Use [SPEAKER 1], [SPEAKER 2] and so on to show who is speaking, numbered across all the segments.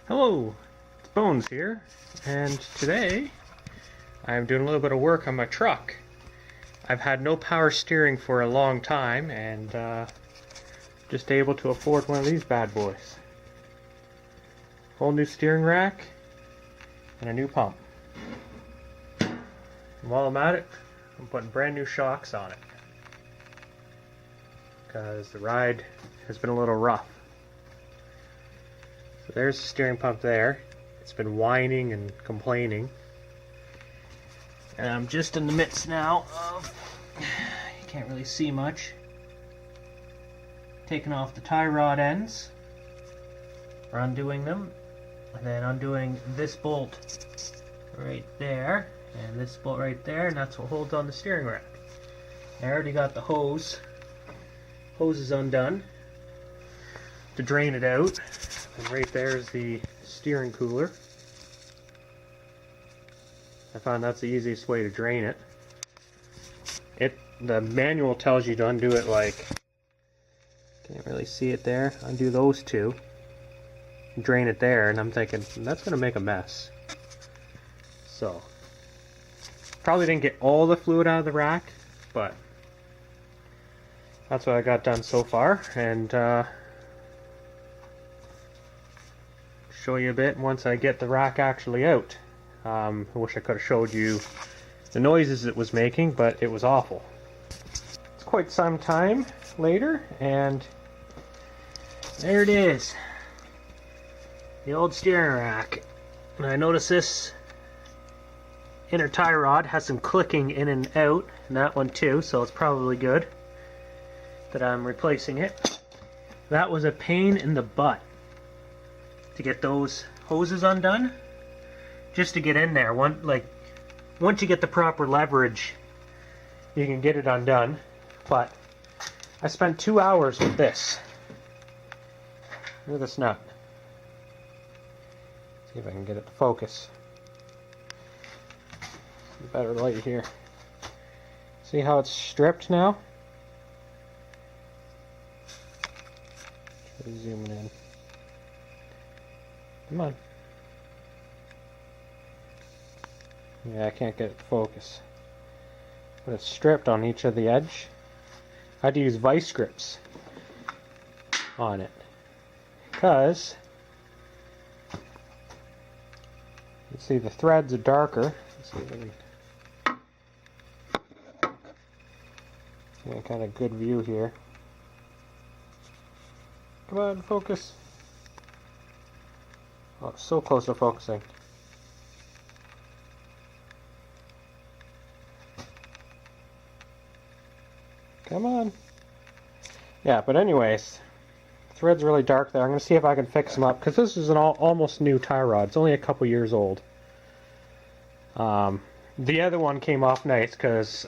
[SPEAKER 1] Hello, it's Bones here, and today I'm doing a little bit of work on my truck. I've had no power steering for a long time, and just able to afford one of these bad boys. Whole new steering rack and a new pump. And while I'm at it, I'm putting brand new shocks on it because the ride has been a little rough. So there's the steering pump there. It's been whining and complaining. And I'm just in the midst now of, you can't really see much, taking off the tie rod ends, or undoing them, and then undoing this bolt right there, and this bolt right there, and that's what holds on the steering rack. I already got the hose. Hose is undone to drain it out. And right there is the steering cooler. I found that's the easiest way to drain it. The manual tells you to undo it like, can't really see it there, undo those two, drain it there, and I'm thinking, that's going to make a mess. So, probably didn't get all the fluid out of the rack, but that's what I got done so far, and show you a bit once I get the rack actually out. I wish I could have showed you the noises it was making, but it was awful. It's quite some time later, and there it is. The old steering rack. And I notice this inner tie rod has some clicking in and out, and that one too, so it's probably good that I'm replacing it. That was a pain in the butt to get those hoses undone, just to get in there. Once you get the proper leverage, you can get it undone. But I spent 2 hours with this. Look at this nut. See if I can get it to focus. Better light here. See how it's stripped now? Try zooming in. Come on. Yeah, I can't get it to focus. But it's stripped on each of the edge. I had to use vice grips on it. Because you see the threads are darker. Let's see if I can get kind of good view here. Come on, focus. Oh, it's so close to focusing. Come on. Yeah, but anyways, thread's really dark there. I'm going to see if I can fix them up, because this is an almost new tie rod. It's only a couple years old. The other one came off nice, because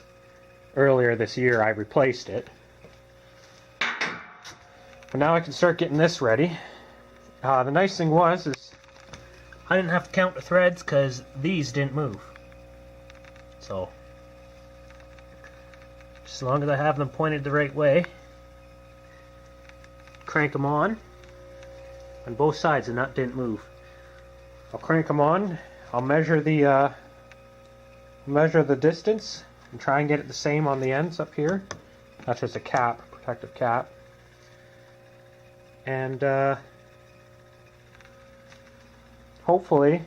[SPEAKER 1] earlier this year I replaced it. But now I can start getting this ready. The nice thing is I didn't have to count the threads because these didn't move. So, just as long as I have them pointed the right way, crank them on both sides, and that didn't move. I'll crank them on. I'll measure the distance and try and get it the same on the ends up here. That's just a cap, protective cap, and hopefully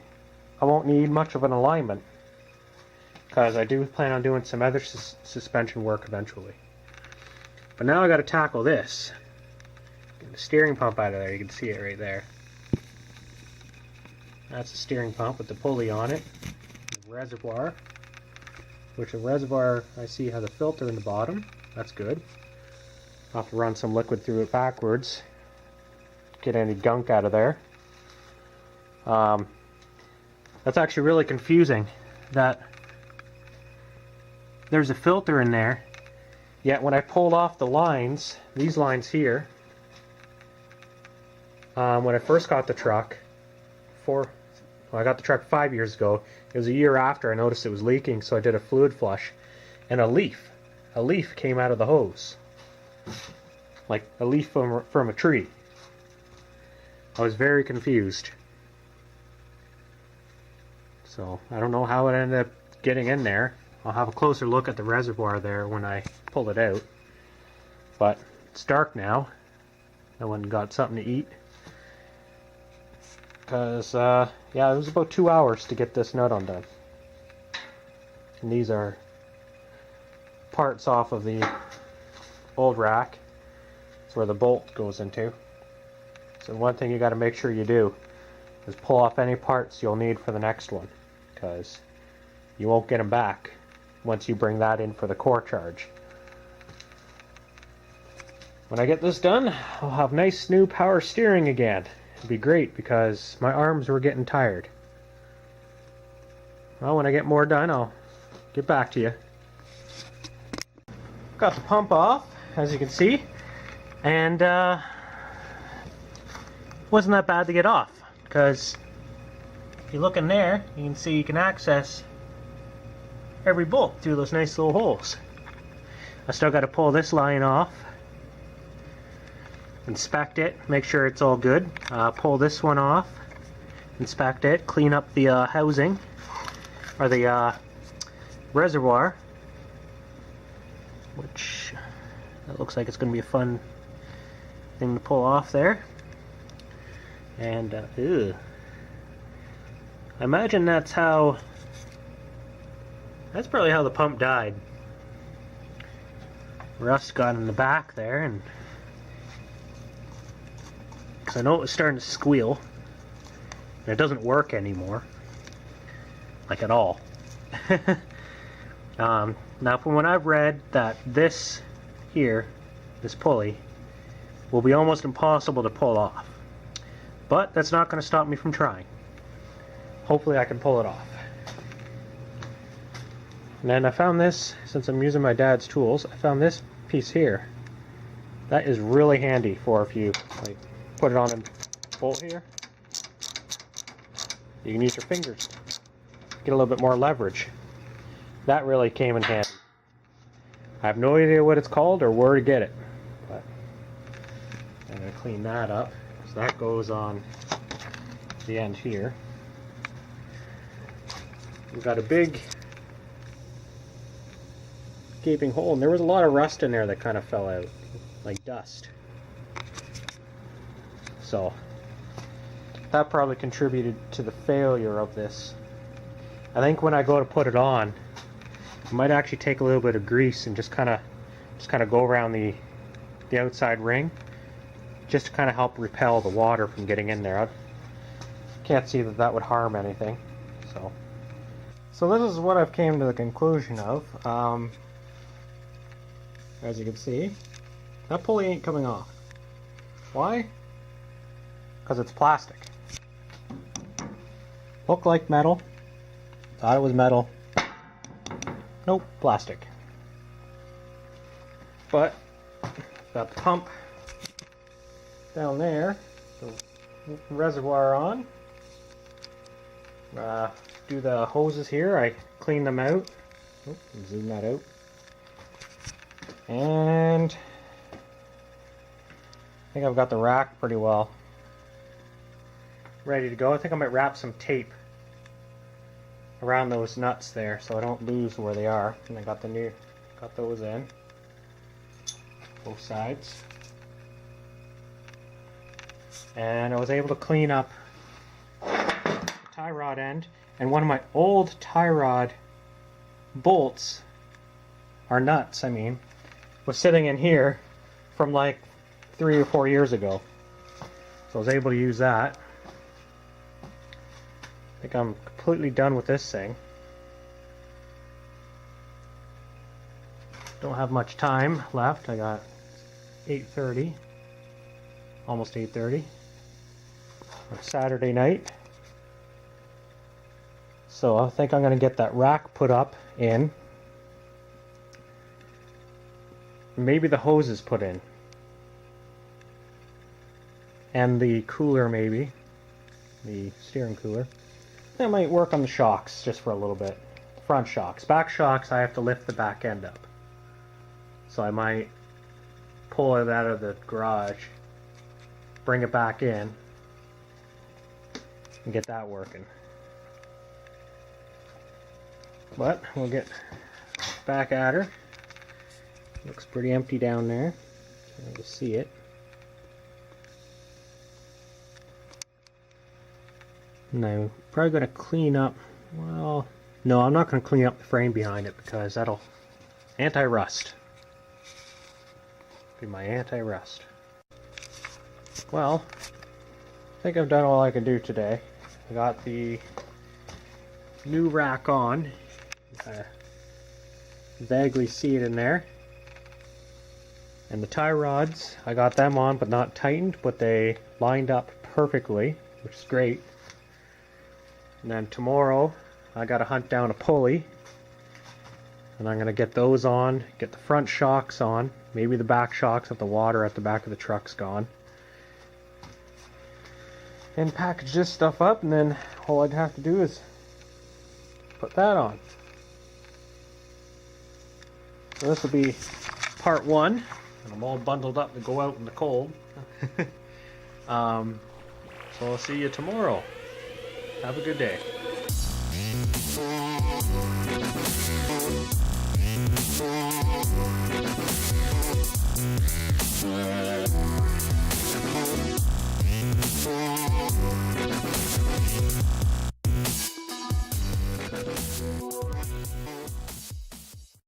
[SPEAKER 1] I won't need much of an alignment, because I do plan on doing some other suspension work eventually. But now I got to tackle this. Get the steering pump out of there. You can see it right there. That's the steering pump with the pulley on it. The reservoir, which the reservoir I see has a filter in the bottom. That's good. I'll have to run some liquid through it backwards, get any gunk out of there. That's actually really confusing, that there's a filter in there, yet when I pulled off the lines, these lines here, when I first got the truck, I got the truck 5 years ago, it was a year after I noticed it was leaking, so I did a fluid flush, and a leaf came out of the hose, like a leaf from a tree. I was very confused. So I don't know how it ended up getting in there. I'll have a closer look at the reservoir there when I pull it out. But it's dark now. I went and got something to eat. Because, yeah, it was about 2 hours to get this nut undone. And these are parts off of the old rack. It's where the bolt goes into. So one thing you got to make sure you do is pull off any parts you'll need for the next one. Because you won't get them back once you bring that in for the core charge. When I get this done, I'll have nice new power steering again. It'd be great because my arms were getting tired. Well, when I get more done, I'll get back to you. Got the pump off, as you can see, and wasn't that bad to get off, because if you look in there, you can see you can access every bolt through those nice little holes. I still got to pull this line off, inspect it, make sure it's all good, pull this one off, inspect it, clean up the housing, or the reservoir, which that looks like it's going to be a fun thing to pull off there. And I imagine that's probably how the pump died. Rust got in the back there, and because I know it was starting to squeal, and it doesn't work anymore, like at all. Now, from what I've read, that this here, this pulley, will be almost impossible to pull off. But that's not going to stop me from trying. Hopefully I can pull it off. And then I found this, since I'm using my dad's tools, I found this piece here. That is really handy for if you like put it on a bolt here. You can use your fingers. Get a little bit more leverage. That really came in handy. I have no idea what it's called or where to get it. But I'm going to clean that up. So that goes on the end here. We've got a big gaping hole, and there was a lot of rust in there that kind of fell out, like dust. So that probably contributed to the failure of this. I think when I go to put it on, I might actually take a little bit of grease and just kind of go around the outside ring, just to kind of help repel the water from getting in there. I can't see that would harm anything. So this is what I've came to the conclusion of. As you can see, that pulley ain't coming off. Why? Because it's plastic. Looked like metal. Thought it was metal. Nope, plastic. But got the pump down there, the reservoir on. Do the hoses here. I clean them out. Oop, zoom that out. And I think I've got the rack pretty well ready to go. I think I might wrap some tape around those nuts there so I don't lose where they are. And I got those in both sides. And I was able to clean up the tie rod end, and one of my old tie rod bolts, or nuts I mean, was sitting in here from like 3 or 4 years ago. So I was able to use that. I think I'm completely done with this thing. Don't have much time left. I got 8:30, almost 8:30 on Saturday night. So I think I'm going to get that rack put up in. Maybe the hoses put in. And the cooler maybe. The steering cooler. That might work on the shocks just for a little bit. Front shocks. Back shocks, I have to lift the back end up. So I might pull it out of the garage, bring it back in, and get that working. But we'll get back at her. Looks pretty empty down there. Can't really see it. And I'm probably going to clean up, well, no, I'm not going to clean up the frame behind it because that'll anti-rust. Be my anti-rust. Well, I think I've done all I can do today. I got the new rack on. Vaguely see it in there. And the tie rods, I got them on but not tightened, but they lined up perfectly, which is great. And then tomorrow I gotta hunt down a pulley, and I'm gonna get those on, get the front shocks on, maybe the back shocks if the water at the back of the truck's gone, and package this stuff up, and then all I'd have to do is put that on. So this will be part one, and I'm all bundled up to go out in the cold. So I'll see you tomorrow. Have a good day.